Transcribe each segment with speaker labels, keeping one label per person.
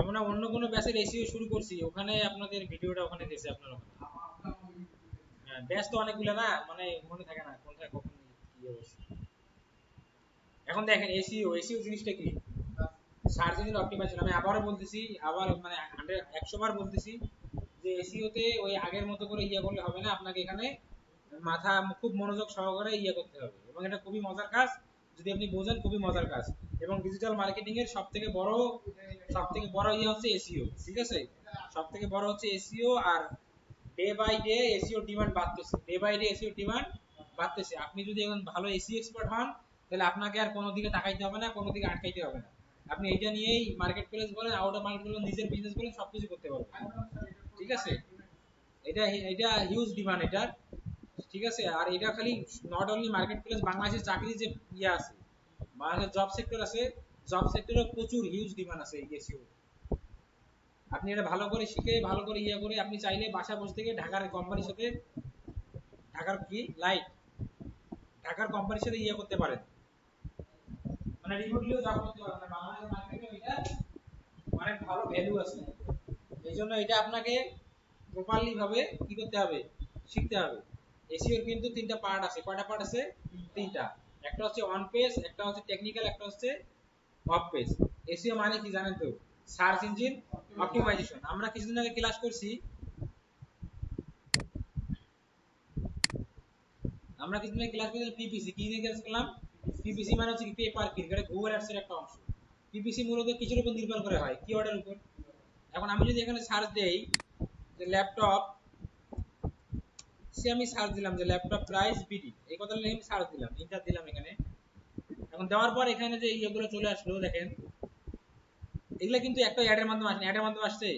Speaker 1: আমরা অন্য কোনো ব্যাচের এসইও শুরু করছি, ওখানে আপনাদের ভিডিওটা ওখানে গেছে আপনার ওখানে। হ্যাঁ, ব্যাচ তো অনেকগুলো না, মানে মনে থাকে না কোনটা কখন কি অবস্থা। এখন দেখেন এসইও, এসইও জিনিসটা কি? Search engine optimisation. আমি আবারও বলতেছি, আবার মানে 100 বার বলতেছি যে এসইও তে ওই আগের মতো করে ইয়ে করলে হবে না, আপনাকে এখানে মাথা খুব মনোযোগ সহকারে ইয়ে করতে হবে, এবং এটা খুবই মজার কাজ যদি আপনি বোঝেন, খুবই মজার কাজ। এবং ডিজিটাল মার্কেটিং এর সবথেকে বড় ইয়ে হচ্ছে এসইও, ঠিক আছে? সবথেকে বড় হচ্ছে এসইও। আর day by day SEO demand বাড়তেছে, day by day SEO demand বাড়তেছে। আপনি যদি এখন ভালো এসইও এক্সপার্ট হন, তাহলে আপনাকে আর কোনো দিকে তাকাইতে হবে না, কোনো দিকে আটকাইতে হবে না। আপনি এইটা নিয়েই মার্কেট প্লেস বলেন, আউট অফ মার্কেট বলেন, নিজের বিজনেস বলেন, সবকিছু করতে পারবেন, ঠিক আছে? এটা এটা হিউজ ডিমান্ড এটা, ঠিক আছে? আর এটা খালি নট অনলি মার্কেট প্লেস, বাংলাদেশের চাকরি যে ইয়ে আছে, বাংলাদেশের জব সেক্টর আছে, জব সেক্টরে প্রচুর হিউজ ডিমান্ড আছে এই এসইও। আপনি এটা ভালো করে শিখে, ভালো করে ইয়ে করে, আপনি চাইলে বাসা বসে থেকে ঢাকার কোম্পানির সাথে, ঢাকার কি লাইট, ঢাকার কোম্পানির সাথে ইয়ে করতে পারেন, মানে রিমোটলিও জব করতে পারেন। মানে বাংলাদেশের মার্কেটে এটা অনেক ভালো ভ্যালু আছে। এই জন্য এটা আপনাকে প্রপারলি ভাবে কি করতে হবে, শিখতে হবে। এসইওর কিন্তু তিনটা পার্ট আছে। কয়টা পার্ট আছে? তিনটা। একটা হচ্ছে অন পেজ, একটা হচ্ছে টেকনিক্যাল, একটা হচ্ছে অফ পেজ। এসইও মানে কি জানেন তো? Search engine optimisation. আমরা কিছুদিন আগে ক্লাস করছি, পিপিসি। কি নিয়ে ক্লাস করলাম? পিপিসি মানে হচ্ছে পে পার ক্লিক, এটা গুগল অ্যাডস এর একটা অংশ। পিপিসি মূলত কিছুর উপর নির্ভর করে হয়, কিওয়ার্ডের উপর। এখন আমি যদি এখানে সার্চ দেই যে ল্যাপটপ, সে আমি সার্চ দিলাম যে ল্যাপটপ প্রাইস বিডি, এই কথাটা লিখে আমি সার্চ দিলাম, এন্টার দিলাম এখানে। এখন দেওয়ার পর এখানে যে ইয়েগুলো চলে আসলো দেখেন, এগুলো কিন্তু একটা অ্যাডের মাধ্যমে আসে, অ্যাডের মাধ্যমে আসছে।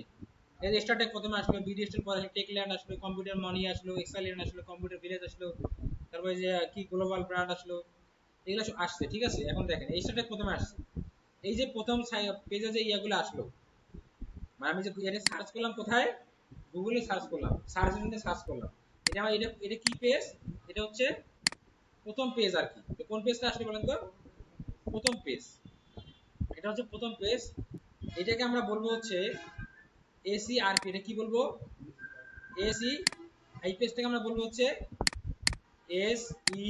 Speaker 1: এই যে স্টারটেক প্রথমে আসলো, বিডি স্টার পরে টেকল্যান্ড আসলো, কম্পিউটার মনি আসলো, এক্সাইল্যান্ড আসলো, কম্পিউটার ভিলেজ আসলো, তারপরে যে কি গ্লোবাল ব্র্যান্ড আসলো, এগুলো আসছে, ঠিক আছে? এখন দেখেন এই স্টারটেক প্রথমে আসছে, এই যে প্রথম পেজে যে ইয়েগুলো আসলো, মানে আমি যে এটা সার্চ করলাম কোথায়, গুগলে সার্চ করলাম, সার্চ ইঞ্জিনে সার্চ করলাম, এটা আমার এটা এটা কি পেজ? এটা হচ্ছে প্রথম পেজ আর কি। তো কোন পেজটা আসলে বলেন তো? প্রথম পেজ, এটা হচ্ছে প্রথম পেজ। এটাকে আমরা বলবো হচ্ছে এসইআরপি। এটা কি বলবো? এসই, এই পেজটাকে আমরা বলবো হচ্ছে এস ই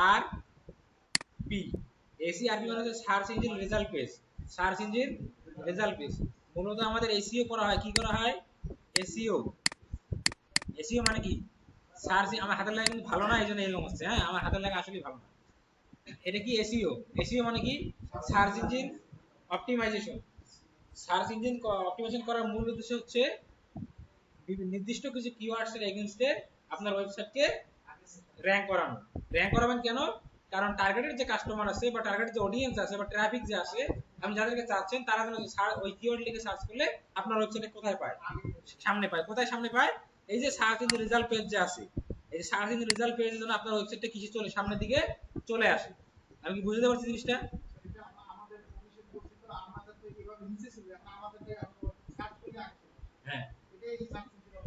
Speaker 1: আর পি। এসইআরপি মানে হচ্ছে search engine result page, search engine result page. মূলত আমাদের এসইও করা হয়, কি করা হয়? এসইও। এসইও মানে কি? সার্চ। আমার হাতের লেখা কিন্তু ভালো না, এই জন্য এরকম হচ্ছে। হ্যাঁ, আমার হাতের লেখা আসলে ভালো না। এটা কি এসইও? এসইও মানে কি? Search engine optimisation. Search engine optimisation করার মূল উদ্দেশ্য হচ্ছে নির্দিষ্ট কিছু কিওয়ার্ডস এর এগেইনস্টে আপনার ওয়েবসাইটকে র‍্যাঙ্ক করানো। র‍্যাঙ্ক করাবেন কেন? কারণ টার্গেটেড যে কাস্টমার আছে বা টার্গেটেড যে অডিয়েন্স আছে বা ট্রাফিক যে আসে, আপনি যাদেরকে চাচ্ছেন, তারা যেন ওই কিওয়ার্ড লিখে সার্চ করলে আপনার ওয়েবসাইটে কোথায় পায়? সামনে পায়। কোথায় সামনে পায়? এই যে সার্চ ইঞ্জিন রেজাল্ট পেজ যে আছে, এই যে সার্চ ইঞ্জিন রেজাল্ট পেজের জন্য আপনার ওয়েবসাইটটা কিছু চলে সামনের দিকে চলে আসে। আমি কি বুঝতে পারছি জিনিসটা?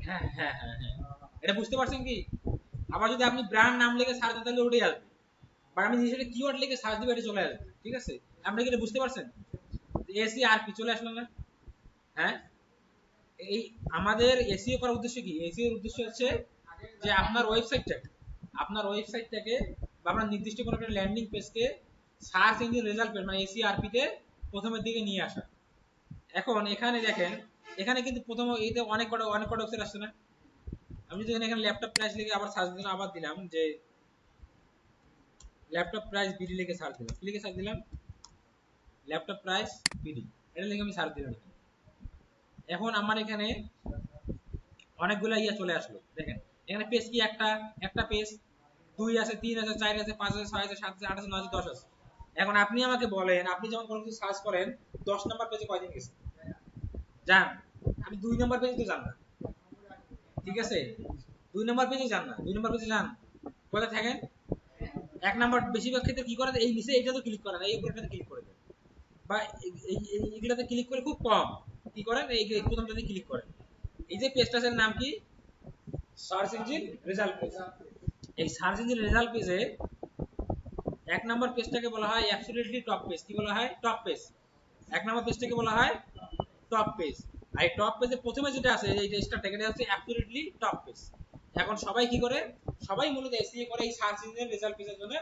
Speaker 1: হ্যাঁ হ্যাঁ হ্যাঁ হ্যাঁ হ্যাঁ, এটা বুঝতে পারছেন কি? আবার যদি আপনি ব্র্যান্ড নাম লিখে সার্চ দেন তাহলে ওটাই আসবে, বাট আমি নিজের কিওয়ার্ড লিখে সার্চ দিবে এটা চলে আসবে, ঠিক আছে? আপনি কি এটা বুঝতে পারছেন? এসি আর কি চলে আসলো না? হ্যাঁ, এই আমাদের এসইও করার উদ্দেশ্য কি? এসইও এর উদ্দেশ্য হচ্ছে যে আপনার ওয়েবসাইটটাকে বা আপনার নির্দিষ্ট কোনো একটা ল্যান্ডিং পেজকে সার্চ ইঞ্জিন রেজাল্ট পেজ মানে এসইআরপি তে প্রথমের দিকে নিয়ে আসা। এখন এখানে দেখেন, এখানে কিন্তু প্রথম এইতে অনেক কটা ওয়েবসাইট আসছে না? আমি যদি এখানে ল্যাপটপ প্রাইস লিখে আবার সার্চ দিলাম, আবার দিলাম যে ল্যাপটপ প্রাইস বিডি লিখে সার্চ দিলাম, কি লিখে সার্চ দিলাম? ল্যাপটপ প্রাইস বিডি, এটা লিখে আমি সার্চ দিলাম। এখন আমার এখানে অনেকগুলো ইয়া চলে আসলো, দেখেন এখানে পেজ কি একটা, একটা পেজ, 2 আছে, 3 আছে, 4 আছে, 5 আছে, 6 আছে, 7 আছে, 8 আছে, 9 আছে, 10 আছে। এখন আপনি আমাকে বলেন, আপনি যখন কোনো কিছু সার্চ করেন 10 নাম্বার পেজে কয়দিন গেছে? যান, আপনি 2 নাম্বার পেজে তো যান না, ঠিক আছে? 2 নাম্বার পেজে যান না, 2 নাম্বার পেজে যান, কোথায় থাকেন? 1 নাম্বার। বেশিরভাগ ক্ষেত্রে কি করেন, এই নিচে এইটাতে ক্লিক করেন, এই উপরটাতে ক্লিক করে দেন, বা এইগুলাতে ক্লিক করে খুব কম কি করেন, এই প্রথমটাতে ক্লিক করেন। এই যে পেজটার নাম কি? Search engine result page. এই সার্চ ইঞ্জিন রেজাল্ট পেজে 1 নাম্বার পেজটাকে বলা হয় অ্যাবসলিউটলি টপ পেজ। কি বলা হয়? Top page. এক নম্বর পেজটাকে বলা হয় টপ পেজ। আর এই টপ পেজের প্রথমে যেটা আছে এই স্টারটা, এটা হচ্ছে অ্যাবসলিউটলি টপ পেজ। এখন সবাই কি করে, সবাই মূলত এসইও করে এই সার্চ ইঞ্জিনের রেজাল্ট পেজের জন্য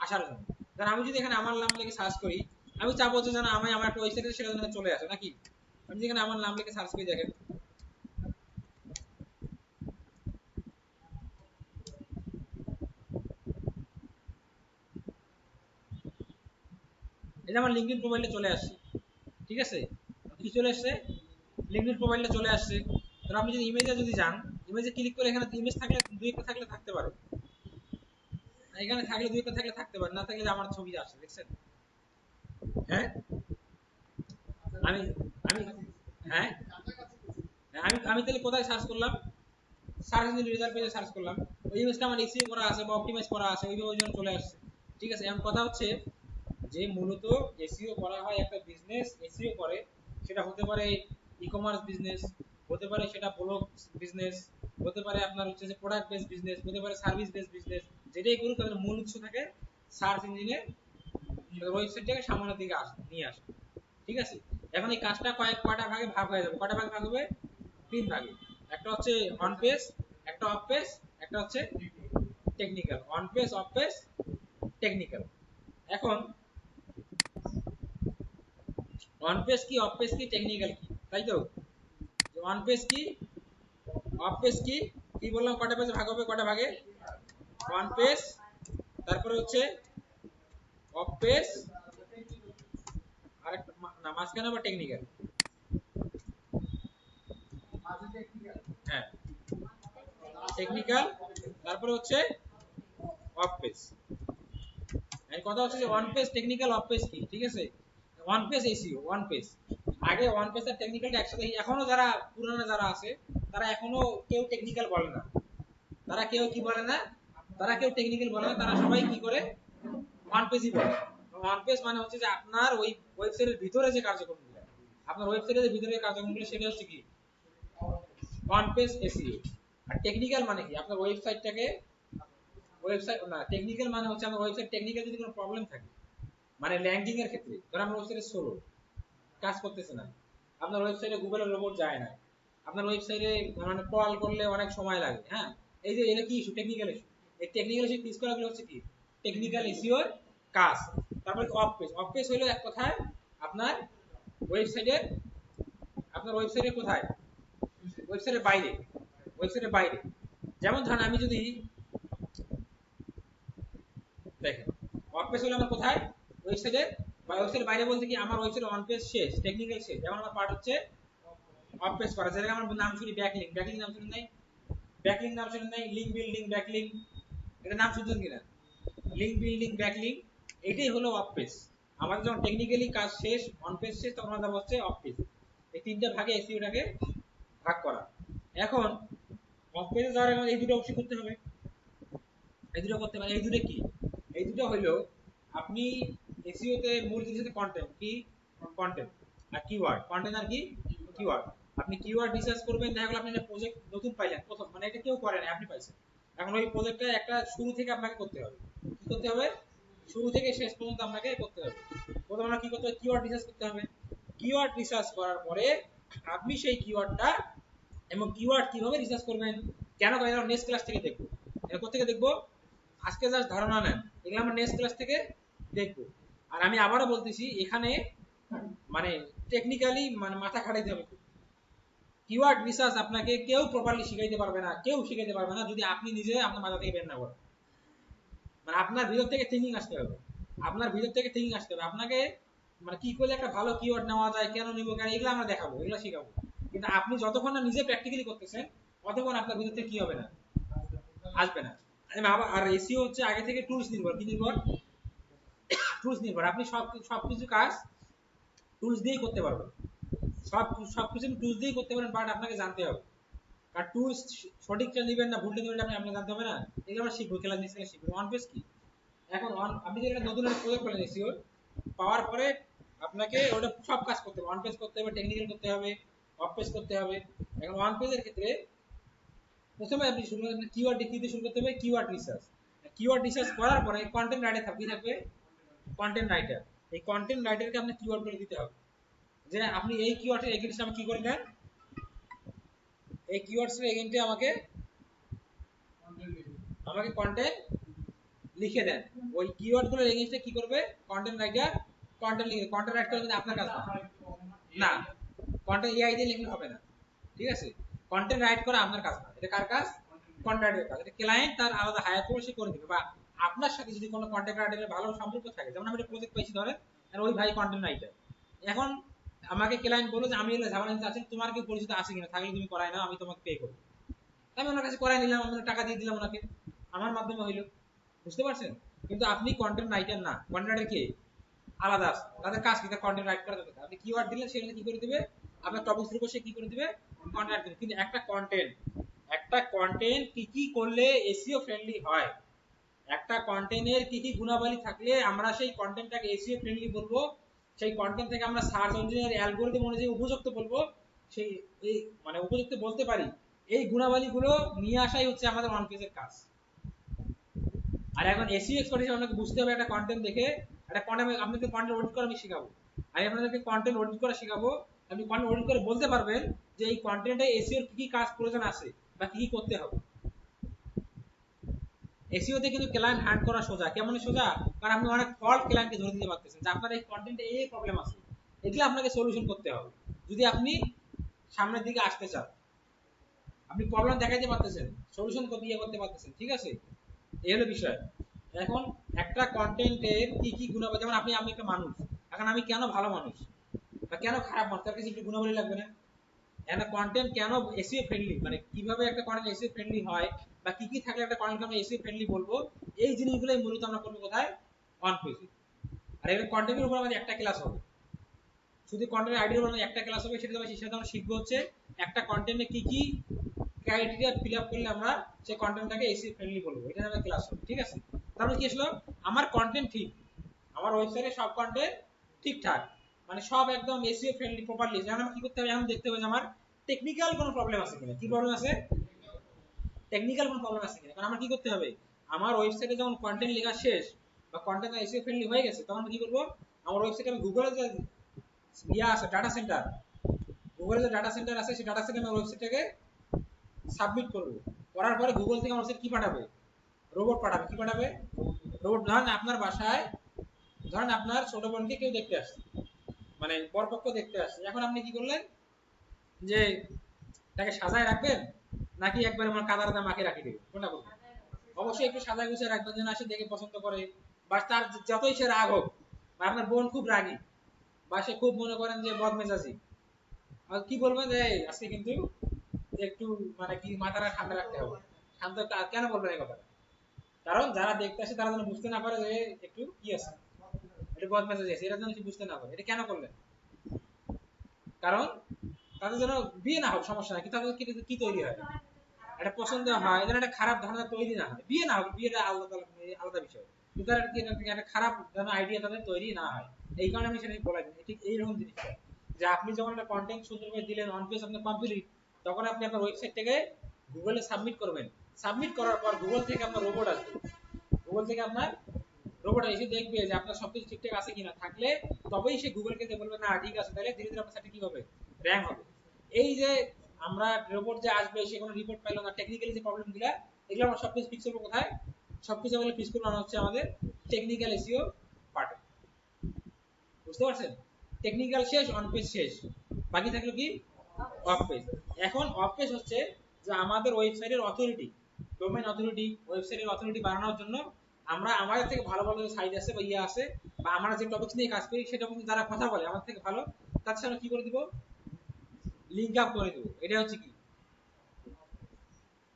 Speaker 1: আসার জন্য। কারণ আমি যদি এখানে আমার নাম লিখে সার্চ করি, আমি চাবো যে যেন আমি আমার একটা ওয়েবসাইটে সেটা যেন চলে আসে নাকি। আমি যেখানে আমার নাম লিখে সার্চ করি, দেখেন এই যে আমার লিঙ্কডইন প্রোফাইলে চলে আসছে, ঠিক আছে, কি চলে আসছে, লিঙ্কডইন প্রোফাইলে চলে আসছে। তো আপনি যদি ইমেজে যদি যান, ইমেজে ক্লিক করে এখানে ইমেজ থাকলে দুই একটা থাকলে থাকতে পারে, এখানে থাকলে দুই একটা থাকলে থাকতে পারে, না থাকলে আমার ছবি আসছে, দেখছেন? হ্যাঁ আমি আমি হ্যাঁ আমি আমি তাহলে কোথায় সার্চ করলাম, সার্চ ইঞ্জিন রেজাল্ট পেজে সার্চ করলাম, ওই ইমেজটা আমার এসইও করা আছে বা অপটিমাইজ করা আছে, ওই জন্য চলে আসছে, ঠিক আছে। এখন কথা হচ্ছে যে মূলত এসইও করা হয় একটা বিজনেস এসইও করে, সেটা হতে পারে ই কমার্স বিজনেস, হতে পারে সেটা ব্লগ বিজনেস, হতে পারে আপনার হচ্ছে যে প্রোডাক্ট বেস বিজনেস, হতে পারে সার্ভিস বেস বিজনেস, যেটাই করুক তাদের মূল উৎস থাকে সার্চ ইঞ্জিনে ওয়েবসাইটটাকে সামনের দিকে নিয়ে আসে, ঠিক আছে। এখন এই কাজটা কয়টা ভাগে ভাগ হয়ে যাবে, কয়টা ভাগে ভাগ হবে, 3 ভাগে। একটা হচ্ছে অন পেজ, একটা অফ পেজ, একটা হচ্ছে technical. On page, of page, technical. এখন অন পেজ কি, অফ পেজ কি, টেকনিক্যাল কি, তাই তো? অন পেজ কি, অফ পেজ কি, কি বললাম, কয়টা পেজে ভাগ হবে, কয়টা ভাগে, অন পেজ, তারপরে হচ্ছে অফ পেজ, আর একটা না মাঝখানে আবার টেকনিক্যাল। হ্যাঁ টেকনিক্যাল, তারপরে হচ্ছে অফ পেজ। এই কথা হচ্ছে যে one page, technical, of page কি, ঠিক আছে। One page SEO, one page, আগে ওয়ান পেজ আর টেকনিক্যালটা একসাথে, এখনো যারা পুরানো যারা আছে তারা এখনো কেউ টেকনিক্যাল বলে না, তারা কেউ কি বলে না, তারা কেউ টেকনিক্যাল বলে না, তারা সবাই কি করে, ওয়ান পেজই বলে। ওয়ান পেজ মানে হচ্ছে যে আপনার ওই ওয়েবসাইটের ভিতরে যে কার্যক্রমগুলো, আপনার ওয়েবসাইটের ভিতরে কার্যক্রমগুলো, সেটা হচ্ছে কি ওয়ান পেজ এসইও। আর টেকনিক্যাল মানে কি, আপনার ওয়েবসাইটটাকে, ওয়েবসাইট না, টেকনিক্যাল মানে হচ্ছে আমার ওয়েবসাইট টেকনিক্যাল যদি কোনো প্রবলেম থাকে, মানে র্যাঙ্কিং এর ক্ষেত্রে, ধর আপনার ওয়েবসাইটে স্লো কাজ করতেছে না, আপনার ওয়েবসাইটে গুগলের রোবট যায় না, আপনার ওয়েবসাইটে মানে কল করলে অনেক সময় লাগে, হ্যাঁ, এই যে এটা কি ইস্যু, টেকনিক্যাল ইস্যু। এই টেকনিক্যাল ইস্যু পিস করাগুলো হচ্ছে কি টেকনিক্যাল ইস্যুর কাজ। তারপরে অফ পেজ, অফ পেজ হলো এক কথায় আপনার ওয়েবসাইটে, আপনার ওয়েবসাইটে কোথায়, ওয়েবসাইটের বাইরে, ওয়েবসাইটের বাইরে। যেমন ধরেন আমি যদি দেখেন, অফ পেজ হলো আমার কোথায়, ওয়েবসাইটে বা ওয়েবসাইটের বাইরে বলতে কি আমার ওয়েবসাইট অন পেজ শেষ, টেকনিক্যাল শেষ, যেমন আমার পার্ট হচ্ছে অফ পেজ করা, যেটা আমার নাম শুনি ব্যাকলিংক, ব্যাকলিংক নাম শুনেন নাই, ব্যাকলিংক নাম শুনেন নাই, লিংক বিল্ডিং ব্যাকলিংক, এটা নাম শুনছেন কিনা, লিংক বিল্ডিং ব্যাকলিংক, এটাই হলো অফ পেজ। আমাদের যখন টেকনিক্যালি কাজ শেষ, অন পেজ শেষ, তখন আমরা হচ্ছে অফ পেজ। এই তিনটা ভাগে এসইওটাকে ভাগ করা। এখন অফ পেজে যাওয়ার আগে এই দুটো অবশ্যই করতে হবে, এই দুটো করতে পারে, এই দুটো কি, এই দুটো হলো আপনি এসইও তে মূল জিনিস হচ্ছে কন্টেন্ট, কি কন্টেন্ট আর কিওয়ার্ড, কন্টেন্ট আর কি কিওয়ার্ড। আপনি কিওয়ার্ড রিসার্চ করবেন, দেখা গেল আপনি একটা প্রজেক্ট নতুন পাইলেন প্রথম, মানে এটা কেউ করে না, আপনি পাইছেন, এখন ওই প্রজেক্টটা একটা শুরু থেকে আপনাকে করতে হবে, কি করতে হবে, শুরু থেকে শেষ পর্যন্ত আপনাকে করতে হবে। প্রথমে আমরা কি করতে হবে, কিওয়ার্ড রিসার্চ করতে হবে। কিওয়ার্ড রিসার্চ করার পরে আপনি সেই কিওয়ার্ডটা এবং কিওয়ার্ড কিভাবে রিসার্চ করবেন, কেন করেন, নেক্সট ক্লাস থেকে দেখবো। এটা কোথেকে দেখবো, আজকে জাস্ট ধারণা নেন, এগুলো আমরা নেক্সট ক্লাস থেকে দেখবো। আর আমি আবারও বলতেছি, এখানে মানে টেকনিক্যালি মানে মাথা খাটাইতে হবে। কিওয়ার্ড রিসার্চ আপনাকে কেউ প্রপারলি শিখাইতে পারবে না, কেউ শিখাইতে পারবে না যদি আপনি নিজে আপনার মাথা থেকে বের না করেন। মানে আপনার ভিতর থেকে থিঙ্কিং আসতে হবে, আপনার ভিতর থেকে থিঙ্কিং আসতে হবে আপনাকে, মানে কি করলে একটা ভালো কিওয়ার্ড নেওয়া যায়, কেন নিব, কেন, এগুলো আমরা দেখাবো, এগুলো শিখাবো। কিন্তু আপনি যতক্ষণ না নিজে প্র্যাকটিক্যালি করতেছেন, ততক্ষণ আপনার ভিতর থেকে কি হবে না, আসবে না। আর এসইও হচ্ছে আগে থেকে টুলস নির্ভর, কি নির্ভর, টুলস নির্ভর। আপনি সবকিছু কাজ টুলস দিয়েই করতে পারবেন, সবকিছু টুলস দিয়েই করতে পারেন, বাট আপনাকে জানতে হবে। আর টুলস সঠিকটা নেবেন না ভুলটা নেবেন আপনি জানতে হবে না, এগুলো আমরা শিখবো, খেলা জিনিস শিখবো। ওয়ান পেজ কি, এখন আপনি যদি একটা নতুন একটা প্রজেক্ট পেলেন এসইও পাওয়ার পরে, আপনাকে ওটা সব কাজ করতে হবে, ওয়ান পেজ করতে হবে, টেকনিক্যাল করতে হবে, অফ পেজ করতে হবে। এখন ওয়ান পেজের ক্ষেত্রে প্রথমে আপনি শুরু করতে কিওয়ার্ড দিতে শুরু করতে হবে, কিওয়ার্ড রিসার্চ। কিওয়ার্ড রিসার্চ করার পরে কন্টেন্ট রাইটার থাকবে, কন্টেন্ট রাইটার। এই কন্টেন্ট রাইটারকে আপনি কিওয়ার্ড করে দিতে হবে, যে আপনি এই কিওয়ার্ডের এগেইনস্টে আমাকে কি করে দেন, এই কিওয়ার্ডসের এগেইনস্টে আমাকে কন্টেন্ট লিখে দেন। ওই কিওয়ার্ডগুলোর এগেইনস্টে কি করবে কন্টেন্ট রাইটার, কন্টেন্ট লিখে, কন্টেন্ট রাইট করে কিন্তু আপনার কাজ না, কন্টেন্ট এআই দিয়ে লিখলে হবে না, ঠিক আছে? কন্টেন্ট রাইট করা আপনার কাজ না, এটা কার কাজ? কন্টেন্ট রাইটারের কাজ। এটা ক্লায়েন্ট তার আলাদা হায়ার করে সে করে দিবে, বা আপনার সাথে যদি কোনো কন্টেন্ট রাইটারের ভালো সম্পর্ক থাকে, যেমন আমি একটা প্রজেক্ট পাইছি ধরেন, আর ওই ভাই কন্টেন্ট রাইটার, এখন আমাকে ক্লায়েন্ট বললো যে আমি এগুলো ঝামেলা নিতে আছি, তোমার কি পরিচিত আছে কিনা, থাকলে তুমি করাই নাও, আমি তোমাকে পে করবো। আমি ওনার কাছে করাই নিলাম, আমি টাকা দিয়ে দিলাম ওনাকে, আমার মাধ্যমে হইলো, বুঝতে পারছেন? কিন্তু আপনি কন্টেন্ট রাইটার না, কন্টেন্ট রাইটার কি আলাদা আছে, তাদের কাজ কি, তার কন্টেন্ট রাইট করা দরকার। আপনি কিওয়ার্ড দিলে সেগুলো কি করে দিবে, আপনার টপিকস উপর সে কি করে দিবে, কন্টেন্ট রাইট দিবে। কিন্তু একটা কন্টেন্ট কি কি করলে এসইও ফ্রেন্ডলি হয়, একটা কন্টেন্টের কি কি গুণাবলী থাকলে আমরা সেই কন্টেন্টটাকে এসইও ফ্রেন্ডলি বলবো, সেই কন্টেন্ট থেকে আমরা সার্চ ইঞ্জিনের অ্যালগরিদম অনুযায়ী উপযুক্ত বলবো, সেই এই মানে উপযুক্ত বলতে পারি, এই গুণাবলীগুলো নিয়ে আসাই হচ্ছে আমাদের ওয়ান পেজের কাজ। আর এখন এসইও এক্সপার্ট হিসেবে আপনাকে বুঝতে হবে একটা কন্টেন্ট দেখে, একটা কন্টেন্ট, আপনাকে কন্টেন্ট অডিট করা আমি শেখাবো, আমি আপনাদেরকে কন্টেন্ট অডিট করা শেখাবো। আপনি কন্টেন্ট অডিট করে বলতে পারবেন যে এই কন্টেন্টে এসইওর কি কি কাজ প্রয়োজন আছে বা কি কি করতে হবে। এসইওতে কিন্তু ক্লায়েন্ট হ্যান্ড করা সোজা, কেমন সোজা, কারণ আপনি অনেক ফল্ট ক্লায়েন্টকে ধরে দিতে পারতেছেন যে আপনার এই কন্টেন্টে এই প্রবলেম আছে, এগুলো আপনাকে সলিউশন করতে হবে যদি আপনি সামনের দিকে আসতে চান। আপনি প্রবলেম দেখাইতে পারতেছেন, সলিউশন করতে পারতেছেন, ঠিক আছে? এই হলো বিষয়। এখন একটা কন্টেন্টের কি কি গুণাবলী, যেমন আমি একটা মানুষ, এখন আমি কেন ভালো মানুষ বা কেন খারাপ মানুষ, তার কাছে একটু গুণাবলী লাগবে না? একটা কন্টেন্ট কেন এসইও ফ্রেন্ডলি, মানে কিভাবে একটা কন্টেন্ট এসইও ফ্রেন্ডলি হয়, বা কি কি থাকলে একটা কন্টেন্ট আমরা এসইও ফ্রেন্ডলি বলবো, এই জিনিসগুলোই মূলত আমরা করবো কোথায়, অন পেজে। আর এর কন্টেন্টের উপর আমাদের একটা ক্লাস হবে, শুধু কন্টেন্ট আইডির উপর আমাদের একটা ক্লাস হবে, সেটা আমরা শিখবো হচ্ছে একটা কন্টেন্টে কি কি ক্রাইটেরিয়া ফিল আপ করলে আমরা সেই কন্টেন্টটাকে এসইও ফ্রেন্ডলি বলবো, এটা আমাদের ক্লাস হবে, ঠিক আছে? তারপরে কি আসলো, আমার কন্টেন্ট ঠিক, আমার ওয়েবসাইটে সব কন্টেন্ট ঠিকঠাক, মানে সব একদম এসইও ফ্রেন্ডলি প্রপারলি, যেমন আমি কি করতে হবে, এখন দেখতে হবে যে আমার টেকনিক্যাল কোনো প্রবলেম আছে কিনা, কি প্রবলেম আছে, টেকনিক্যাল কোনো প্রবলেম আছে কিনা। কারণ আমার কি করতে হবে, আমার ওয়েবসাইটে যখন কন্টেন্ট লেখা শেষ বা কন্টেন্ট এসইও ফ্রেন্ডলি হয়ে গেছে, তখন কি করব, আমার ওয়েবসাইটে আমি গুগলে যে ইয়া আছে ডাটা সেন্টার, গুগলে যে ডাটা সেন্টার আছে, সেই ডাটা সেন্টারে আমি ওয়েবসাইটটাকে সাবমিট করব, করার পরে গুগল থেকে আমার ওয়েবসাইট কি পাঠাবে, রোবট পাঠাবে। কি পাঠাবে, রোবট। ধরেন আপনার বাসায়, ধরেন আপনার ছোট বোনকে কেউ দেখতে আসছে, মানে বরপক্ষ দেখতে আসছে, এখন আপনি কি করলেন যে তাকে সাজায় রাখবেন নাকি একবার আমার কাদা কাদা মাকে রাখি দেবেন, কোনটা করবেন? অবশ্যই একটু সাজায় গুছিয়ে রাখবেন যেন আসে দেখে পছন্দ করে, বা তার যতই সে রাগ হোক, বা আপনার বোন খুব রাগী বা সে খুব মনে করেন যে বদমেজাজি, আর কি বলবেন যে আজকে কিন্তু একটু মানে কি মাথাটা ঠান্ডা রাখতে হবে, শান্ত। কেন বলবেন এই কথা? কারণ যারা দেখতে আসে তারা যেন বুঝতে না পারে যে একটু কি আছে, একটু বদমেজাজি আছে, এটা যেন বুঝতে না পারে। এটা কেন করলেন? কারণ তাদের যেন বিয়ে না হোক সমস্যা নাই, কিন্তু তাদের কি তৈরি হয়, একটা পছন্দ হয়, যেন একটা খারাপ ধারণা তৈরি না হয়, বিয়ে না হোক, বিয়েটা আলাদা আলাদা বিষয়, কিন্তু তার একটা খারাপ যেন আইডিয়া তাদের তৈরি না হয়। এই কারণে আমি সেটা বলাই দিই, ঠিক এইরকম জিনিসটা, যে আপনি যখন একটা কন্টেন্ট সুন্দর করে দিলেন, অন পেজ আপনার কমপ্লিট, তখন আপনি আপনার ওয়েবসাইট থেকে গুগলে সাবমিট করবেন। সাবমিট করার পর গুগল থেকে আপনার রোবট আসবে, গুগল থেকে আপনার রোবট এসে দেখবে যে আপনার সবকিছু ঠিকঠাক আছে কিনা, থাকলে তবেই সে গুগলকে বলবে না ঠিক আছে, তাহলে ধীরে ধীরে আপনার সাথে কি হবে, র্যাঙ্ক হবে। এই যে আমরা রোবট যে আসবে সে কোনো রিপোর্ট পাইলো না, টেকনিক্যালি যে প্রবলেম গুলা, এগুলো আমরা সবকিছু ফিক্স করবো কোথায়, সবকিছু আমাদের ফিক্স করবো হচ্ছে আমাদের টেকনিক্যাল এসইও পার্টে, বুঝতে পারছেন? টেকনিক্যাল শেষ, অন পেজ শেষ, বাকি থাকলো কি, অফ পেজ। এখন অফ পেজ হচ্ছে যে আমাদের ওয়েবসাইটের অথরিটি, ডোমেইন অথরিটি, ওয়েবসাইটের অথরিটি বাড়ানোর জন্য আমরা আমাদের থেকে ভালো ভালো সাইট আছে বা ইয়ে আছে, বা আমরা যে টপিকস নিয়ে কাজ করি সেটা কিন্তু যারা কথা বলে আমার থেকে ভালো, তার সাথে কি করে দিব, লিংক আপ করে দেবো। এটা হচ্ছে কি,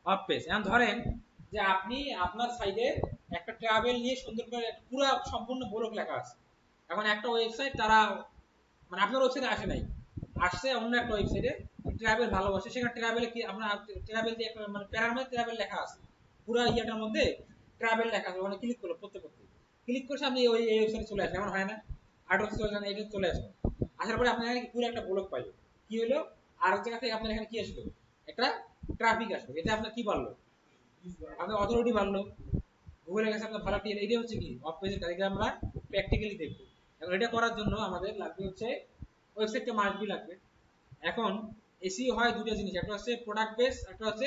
Speaker 1: অফ পেজ। এখন ধরেন যে আপনি আপনার সাইটে একটা ট্রাভেল নিয়ে সুন্দর করে পুরো সম্পূর্ণ ব্লগ লেখা আছে, এখন একটা ওয়েবসাইট তারা মানে আপনার ওয়েবসাইটে আসে নাই, আসছে অন্য একটা ওয়েবসাইটে ট্রাভেল ভালোবাসে, সেখানে ট্রাভেলে কি আপনার ট্রাভেল দিয়ে একটা মানে প্যারার মধ্যে ট্রাভেল লেখা আছে, পুরো ইয়েটার মধ্যে ট্রাভেল লেখা আছে, মানে ক্লিক করলো পড়তে পড়তে, ক্লিক করছে আপনি ওই ওয়েবসাইটে চলে আসেন, এমন হয় না? আর্টস চলে যান, এটা চলে আসবেন, আসার পরে আপনার এখানে পুরো একটা ব্লগ পাইলো, কি হলো, আর এক জায়গা থেকে আপনার এখানে কি আসলো, একটা ট্রাফিক আসলো, এতে আপনার কি বাড়লো, আপনার অথরিটি বাড়লো, গুগলের কাছে আপনার ভালো টিএল। এটা হচ্ছে কি অফ পেজের কাজ, আমরা প্র্যাকটিক্যালি দেখবো। এখন এটা করার জন্য আমাদের লাগবে হচ্ছে ওয়েবসাইটটা মাস্ট বি লাগবে। এখন এসইও হয় দুটো জিনিস, একটা হচ্ছে প্রোডাক্ট বেস, একটা হচ্ছে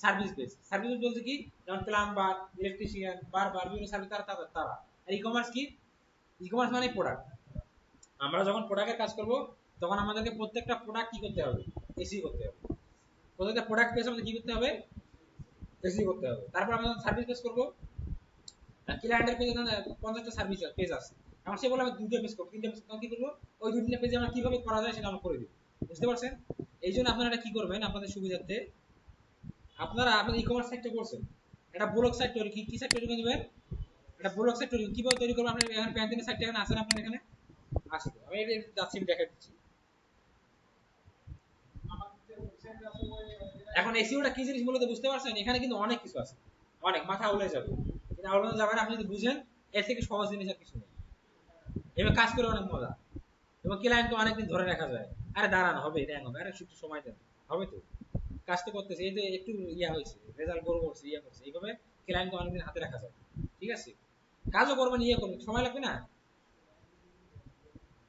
Speaker 1: সার্ভিস বেস। সার্ভিস বলতে কি, যেমন প্লাম্বার, ইলেকট্রিশিয়ান, বারবার বিভিন্ন সার্ভিস তারা তারা তারা। আর ই কমার্স কি, ই কমার্স মানে প্রোডাক্ট। আমরা যখন প্রোডাক্টের কাজ করব তখন আমাদেরকে প্রত্যেকটা প্রোডাক্ট কি করতে হবে, এসইও করতে হবে। প্রত্যেকটা প্রোডাক্ট পেজ আমাদের কি করতে হবে, এসইও করতে হবে। তারপর আমরা সার্ভিস পেজ করব, ক্লায়েন্টের পেজে 50টা সার্ভিস পেজ আছে, এখন সে বলে আমি দুটো পেজ করবো, তিনটা পেজ, তখন কি করবো, ওই দুটো পেজে আমরা কিভাবে করা যায় সেটা আমরা করে দিব। বুঝতে পারছেন? এই জন্য আপনারা এটা কি করবেন, আপনাদের সুবিধার্থে আপনারা আপনাদের ই কমার্স সাইটটা করছেন, এটা ব্লগ সাইট তৈরি, কি সাইট তৈরি করে নেবেন, এটা ব্লগ সাইট তৈরি কিভাবে তৈরি করবেন। আপনার এখানে প্যান্টিনের সাইটটা এখানে আছেন, আপনার এখানে আছে, আমি এটা যাচ্ছি দেখা দিচ্ছি। এখন এসইওটা কি জিনিস মূলত বুঝতে পারছেন, এখানে কিন্তু অনেক কিছু আছে, অনেক মাথা উড়ে যাবে, কিন্তু আউলানো যাবে না আপনি যদি বুঝেন। এর থেকে সহজ জিনিস আর কিছু নেই। এবার কাজ করে অনেক মজা, এবং ক্লায়েন্টকে অনেকদিন ধরে রাখা যায়। আরে দাঁড়ানো হবে, এটা হবে, আরে একটু সময় দেন, হবে তো, কাজ তো করতেছে, এই যে একটু ইয়া হয়েছে, রেজাল্ট বড় করছে, ইয়া করছে, এইভাবে ক্লায়েন্টকে অনেকদিন হাতে রাখা যায়। ঠিক আছে, কাজও করবেন, ইয়ে করবেন, সময় লাগবে না।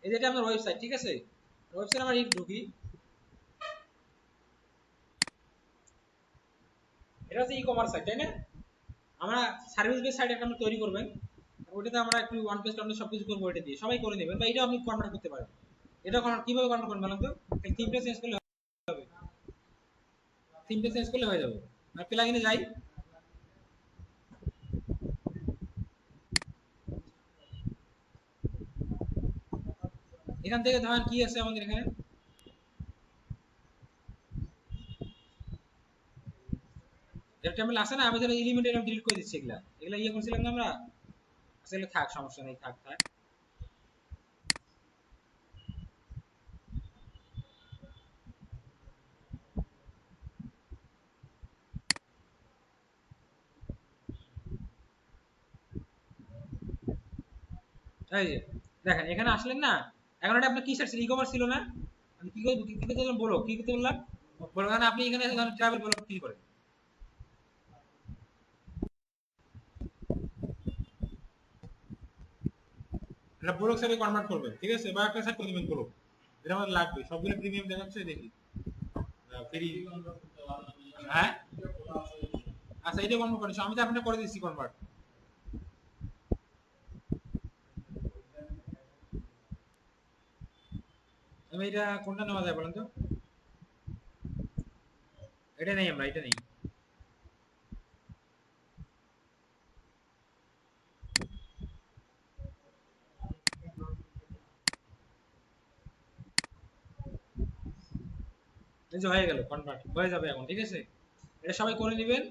Speaker 1: এই যে এটা আপনার ওয়েবসাইট, ঠিক আছে, ওয়েবসাইট আমরা ঢুকি, এটা হচ্ছে ই কমার্স সাইট, তাই না? আমরা সার্ভিস বেস সাইট একটা আমরা তৈরি করবেন, ওটাতে আমরা একটু ওয়ান পেজ টাউন সবকিছু করবো, এটা দিয়ে সবাই করে নেবেন, বা এটাও আপনি কনভার্ট করতে পারেন। এটা কিভাবে কনভার্ট করবেন বলেন তো, থিমটা চেঞ্জ করলে হবে, থিমটা চেঞ্জ করলে হয়ে যাবে। আর প্লাগইনে যাই, এখান থেকে ধরেন কি আছে আমাদের এখানে, টেবিল আছে না, আমি ধরো এলিমেন্ট এরকম ডিলিট করে দিচ্ছি, এগুলা এগুলা ইয়ে করছিলাম না আমরা, আসলে থাক, সমস্যা নেই, থাক থাক। এই যে দেখেন এখানে আসলেন না, এখন এটা আপনার কি সার্চ ই কমার্স ছিল না, আমি কি করব, কি করতে বলো, কি করতে বললাম, বলো না, আপনি এখানে ট্রাভেল বলো ক্লিক করেন, এটা ব্লগ সাইটে কনভার্ট করবেন, ঠিক আছে, বা একটা সাইট করে দিবেন ব্লগ, এটা আমাদের লাগবে, সবগুলো প্রিমিয়াম দেখাচ্ছে, দেখি ফ্রি, হ্যাঁ, আচ্ছা এটা কনভার্ট করেন, আমি তো আপনাকে করে দিচ্ছি কনভার্ট। আমি এটা কোনটা নেওয়া যায় বলেন তো, এটা নেই, আমরা এটা নেই, এই যে হয়ে গেল, কনভার্ট হয়ে যাবে এখন, ঠিক আছে, এটা সবাই করে নেবেন।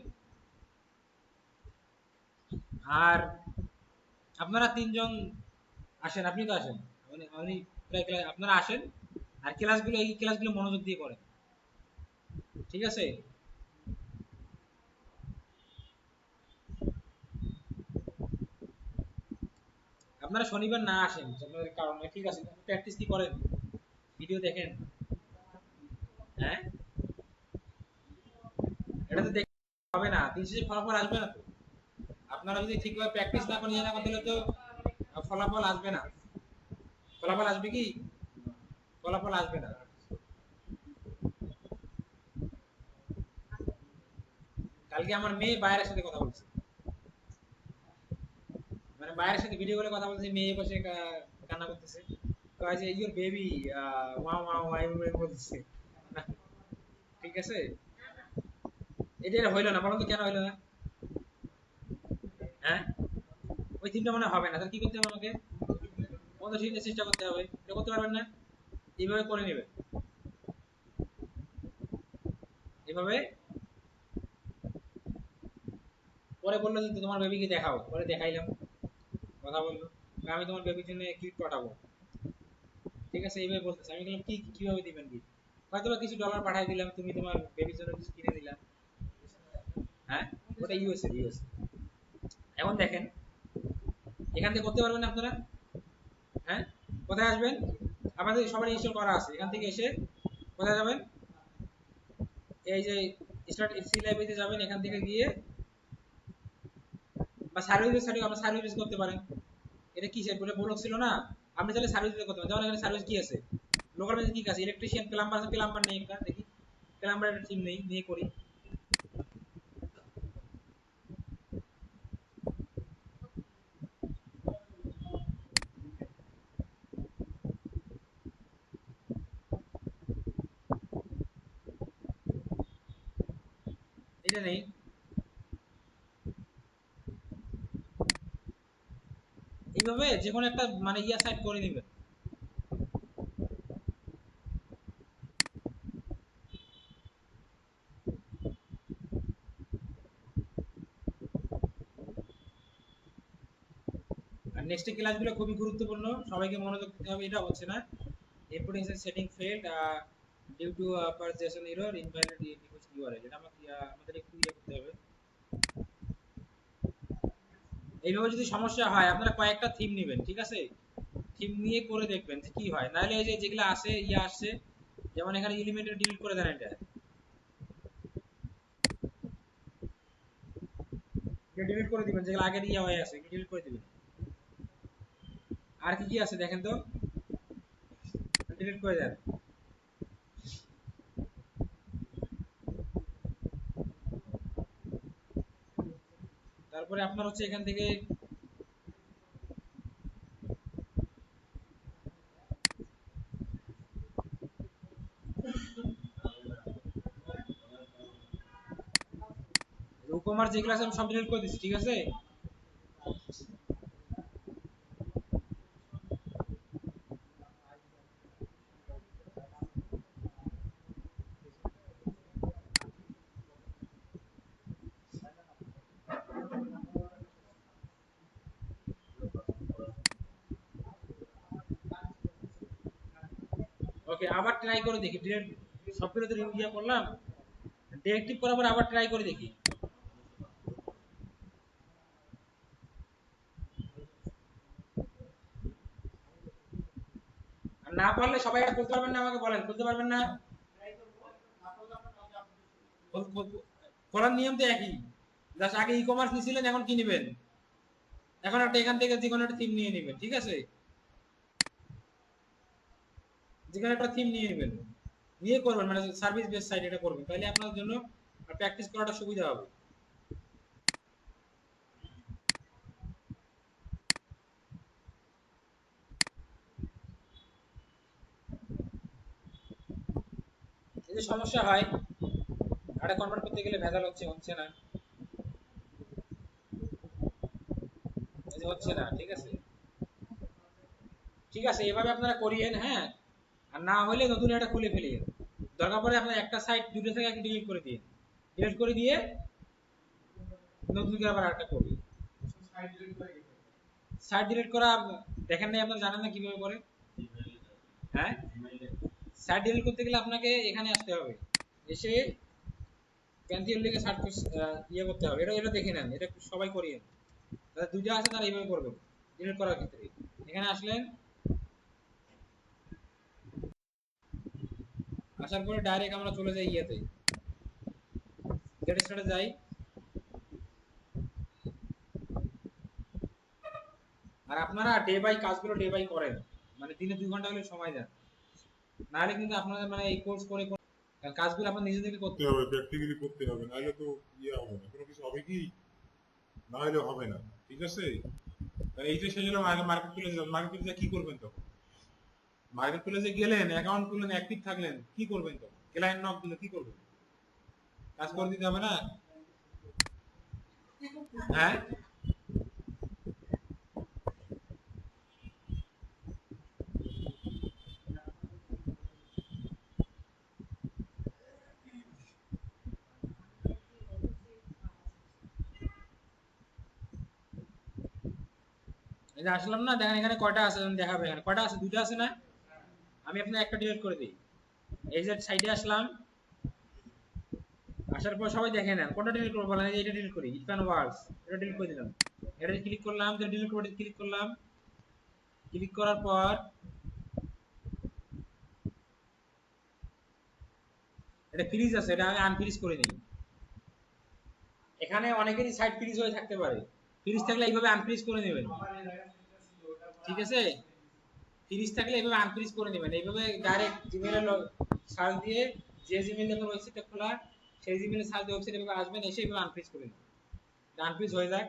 Speaker 1: আর আপনারা তিনজন আসেন, আপনি তো আসেন, মানে আমি প্রায় আপনারা আসেন, আর ক্লাসগুলো, এই ক্লাসগুলো মনোযোগ দিয়ে করেন, ঠিক আছে। আপনারা শনিবার না আসেন আপনাদের কারণে, ঠিক আছে, প্র্যাকটিস কি করেন, ভিডিও দেখেন, হ্যাঁ, এটা তো দেখতে হবে না, দিন শেষে ফলাফল আসবে না তো, আপনারা যদি ঠিকভাবে প্র্যাকটিস না করেন, না করতে হলে তো ফলাফল আসবে না, ফলাফল আসবে কি, ফলাফল আসবে না। কালকে আমার মেয়ে বাইরের সাথে কথা বলছে, মানে বাইরের সাথে ভিডিও কলে কথা বলছে, মেয়ে বসে কান্না করতেছে, কয় যে ইওর বেবি ওয়া ওয়া ওয়া এভাবে বলতেছে। ঠিক আছে, এটা হইলো না, বলুন তো কেন হইলো না, হ্যাঁ, ওই তিনটা মনে হবে না, তাহলে কি করতে হবে আমাকে, আমাদের ঠিক চেষ্টা করতে হবে, এটা করতে পারবেন না, এইভাবে করে নেবেন, এইভাবে। পরে বললো যে তোমার বেবিকে দেখাও, পরে দেখাইলাম, কথা বললো, আমি তোমার বেবির জন্য গিফট পাঠাবো, ঠিক আছে, এইভাবে বলতেছে। আমি বললাম কি, কিভাবে দিবেন গিফট, হয়তো বা কিছু ডলার পাঠাই দিলাম, তুমি তোমার বেবির জন্য কিছু কিনে দিলাম, হ্যাঁ, ওটা ইউএসএ, ইউএসএ। এখন দেখেন, এখান থেকে করতে পারবেন আপনারা, হ্যাঁ, কোথায় আসবেন, আমাদের সবার ইনস্টল করা আছে, এখান থেকে এসে কোথায় যাবেন, এই যে স্টার্ট সি লাইব্রেরিতে যাবেন, এখান থেকে গিয়ে, বা সার্ভিস সাইটে আমরা সার্ভিস করতে পারেন, এটা কি সেট বলে ব্লক ছিল না, আপনি চাইলে সার্ভিস দিতে করতে পারেন। যেমন এখানে সার্ভিস কি আছে, লোকাল মেশিন কি আছে, ইলেকট্রিশিয়ান, প্লাম্বার আছে, প্লাম্বার নেই একটা দেখি, প্লাম্বার একটা টিম নেই, নিয়ে করি। এটা নেই। এইভাবে যে কোনো একটা মানে ইয়া সাইড করে নেবেন। আর নেক্সট ক্লাসগুলো খুবই গুরুত্বপূর্ণ, সবাইকে মনোযোগ দিতে হবে। এটা হচ্ছে না, inputting setting failed due to purgation error invalid diffuse URL, এটা আমাদের একটু ইয়ে করতে হবে। এইভাবে যদি সমস্যা হয় আপনারা কয়েকটা থিম নেবেন, ঠিক আছে, থিম নিয়ে করে দেখবেন যে কি হয়। নাহলে এই যে যেগুলো আসে ইয়ে আসছে, যেমন এখানে এলিমেন্টের ডিলিট করে দেন, এটা ডিলিট করে দিবেন, যেগুলো আগের ইয়ে হয়ে আছে ডিলিট করে দিবেন। আর কি কি আছে দেখেন তো, ডিলিট করে দেন। তারপরে আপনার হচ্ছে এখান থেকে রুকমার যেগুলো আছে আমি সব ডিলিট করে দিচ্ছি, ঠিক আছে। ওকে, আবার ট্রাই করে দেখি, ডিলিট সবগুলো তো ইয়ে করলাম, ডিরেক্টিভ করার পর আবার ট্রাই করে দেখি। আর না পারলে সবাই এটা করতে পারবেন না, আমাকে বলেন, করতে পারবেন না? করার নিয়ম তো একই, জাস্ট আগে ই কমার্স নিছিলেন, এখন কি নেবেন, এখন একটা এখান থেকে যে কোনো একটা থিম নিয়ে নেবেন, ঠিক আছে, যে কোনো একটা থিম নিয়ে নেবেন, নিয়ে করবেন, মানে সার্ভিস বেস সাইট এটা করবেন, তাহলে আপনার জন্য প্র্যাকটিস করাটা সুবিধা হবে। এই যে সমস্যা হয় আরে কনভার্ট করতে গেলে ভেজাল হচ্ছে, হচ্ছে না, এই যে হচ্ছে না, ঠিক আছে। ঠিক আছে, এভাবে আপনারা করিয়েন, হ্যাঁ। আর না হলে নতুন একটা খুলে ফেলিয়ে, দরকার পড়ে আপনার একটা সাইট দুটো থেকে একটা ডিলিট করে দিন, ডিলিট করে দিয়ে নতুন করে আবার একটা করবেন। সাইট ডিলিট করা দেখেন নাই আপনারা, জানেন না কিভাবে করে? হ্যাঁ, সাইট ডিলিট করতে গেলে আপনাকে এখানে আসতে হবে, এসে প্যান্থিয়ন লিখে সার্চ ইয়ে করতে হবে। এটা এটা দেখে নেন, এটা সবাই করিয়েন, তাদের দুইটা আছে তারা এইভাবে করবেন ডিলিট করার ক্ষেত্রে। এখানে আসলেন, আসার পরে ডাইরেক্ট আমরা চলে যাই ইয়েতে, গেট স্টার্টে যাই। আর আপনারা ডে বাই কাজগুলো ডে বাই করেন, মানে দিনে 2 ঘন্টা হলে সময় দেন, নাহলে কিন্তু আপনাদের মানে এই কোর্স করে কাজগুলো আপনার নিজেদেরকে করতে হবে, প্র্যাকটিক্যালি করতে হবে, নাহলে তো ইয়ে হবে না, কোনো কিছু হবে কি, না হলে হবে না, ঠিক আছে। এইটা সেজন্য আগে মার্কেট প্লেসে যাবেন, মার্কেট প্লেসে কি করবেন তখন, মার্কেট প্লেসে গেলেন, অ্যাকাউন্ট খুললেন, অ্যাক্টিভ থাকলেন, কি করবেন তখন, ক্লায়েন্ট নক দিলে কি করবেন, কাজ করে দিতে হবে না? হ্যাঁ, এই যে আসলাম না, দেখেন এখানে কয়টা আছে দেখাবে, এখানে কয়টা আছে, দুইটা আছে না, আমি আপনার একটা ডিলিট করে দিই। এই যে সাইডে আসলাম, আসার পর সবাই দেখে নেন কোনটা ডিলিট করবো, বলেন এটা ডিলিট করি, ইটফ্যান ওয়ার্কস, এটা ডিলিট করে দিলাম। এটা ক্লিক করলাম, ডিলিট করে ক্লিক করলাম, ক্লিক করার পর এটা ফ্রিজ আছে, এটা আমি আনফ্রিজ করে নিই। এখানে অনেকেরই সাইট ফ্রিজ হয়ে থাকতে পারে, ফ্রিজ থাকলে এইভাবে আনফ্রিজ করে নেবেন, ঠিক আছে। ফ্রিজ থাকলে এইভাবে আনফ্রিজ করে নেবেন। এইভাবে ডাইরেক্ট জিমেইলে সার্চ দিয়ে যে জিমেইল এখন ওয়েবসাইটটা খোলা সেই জিমেইলে সার্চ দিয়ে ওয়েবসাইটে এভাবে আসবেন, এসে এইভাবে আনফ্রিজ করে নেবেন। আনফ্রিজ হয়ে যাক।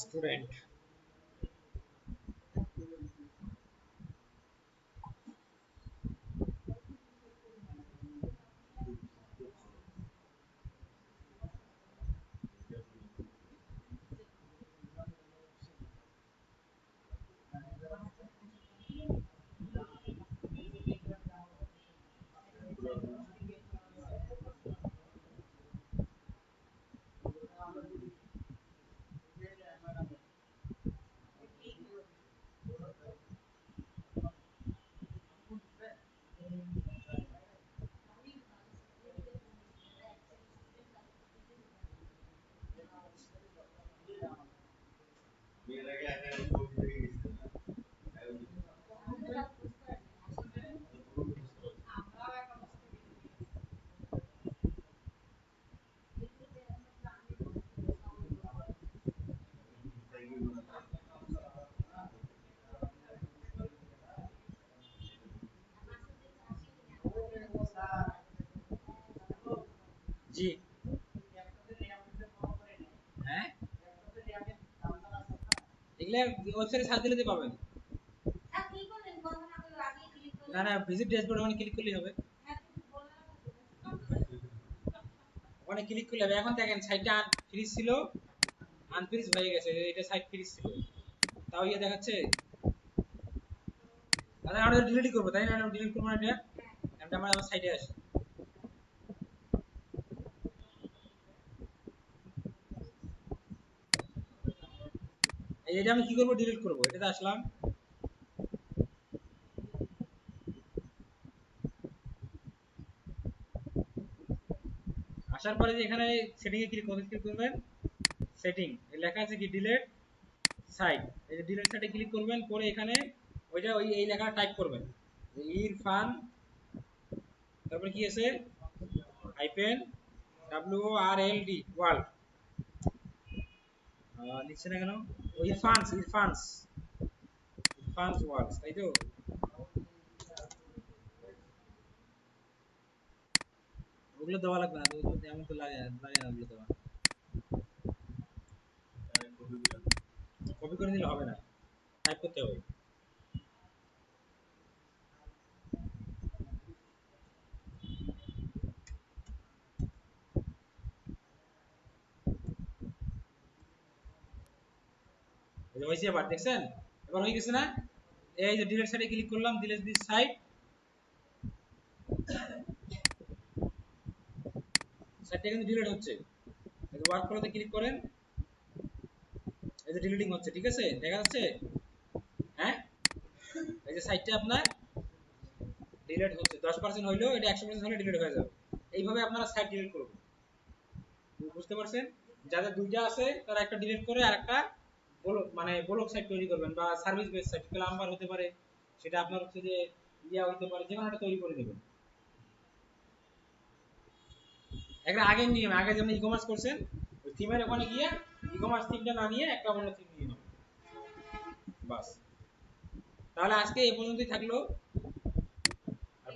Speaker 1: স্টুডেন্ট জি হ্যাঁ, এগুলা ওয়েবসাইটে সার্চ দিলে পাবেন। না না, ভিজিট ড্যাশবোর্ড ওখানে ক্লিক করলেই হবে। ওখানে ক্লিক করলে হবে। এখন দেখেন সাইটটা ফ্রিজ ছিল, আনফ্রিজ হয়ে গেছে। এটা সাইট ফ্রিজ ছিল, তাও ইয়ে দেখাচ্ছে। আচ্ছা আমরা ডিলিট করবো তাই না? ডিলিট করবো না এটা, এটা আমার সাইটে আসে। এটা আমি কি করবো? ডিলিট করবো। এটাতে আসলাম, আসার পরে যে এখানে সেটিং এ ক্লিক করবেন। সেটিং লেখা আছে কি ডিলিট সাইট, এই যে ডিলিট সাইটে ক্লিক করবেন, করে এখানে ওইটা ওই এই লেখাটা টাইপ করবেন, ইরফান, তারপরে কি আছে হাইফেন WORLD ওয়ার্ল্ড। লিখছে না কেন? ও ইরফানস, ইরফানস, ইরফানস ওয়ার্ল্ড, তাই তো? ওগুলো দেওয়া লাগবে না, ওগুলো এমন তো লাগে লাগে না ওগুলো দেওয়া। কপি করে নিলে হবে না, টাইপ করতে হবে। এই যে হয়েছে, এবার দেখছেন, এবার হয়ে গেছে না? এই যে ডিলিট সাইটে ক্লিক করলাম, ডিলিট দিস সাইট, সাইটটা কিন্তু ডিলিট হচ্ছে। এই যে ওয়ার্ক ফ্লোতে ক্লিক করেন, এই যে ডিলিটিং হচ্ছে, ঠিক আছে, দেখা যাচ্ছে? হ্যাঁ, এই যে সাইটটা আপনার ডিলিট হচ্ছে, 10% হইলো, এটা 100% হলে ডিলিট হয়ে যাবে। এইভাবে আপনারা সাইট ডিলিট করবেন, বুঝতে পারছেন? যাদের দুইটা আছে তারা একটা ডিলিট করে আর একটা মানে ব্লক সাইট তৈরি করবেন, বা সার্ভিস বেস সাইট, ক্লাম্বার হতে পারে, সেটা আপনার হচ্ছে যে ইয়া হতে পারে, যে কোনো একটা তৈরি করে দেবেন। একটা আগের নিয়ম, আগে যেমন ই কমার্স করছেন, ওই থিমের ওখানে গিয়ে ই কমার্স থিমটা না নিয়ে একটা অন্য থিম নিয়ে নেবেন, বাস। তাহলে আজকে এই পর্যন্তই থাকলো। আর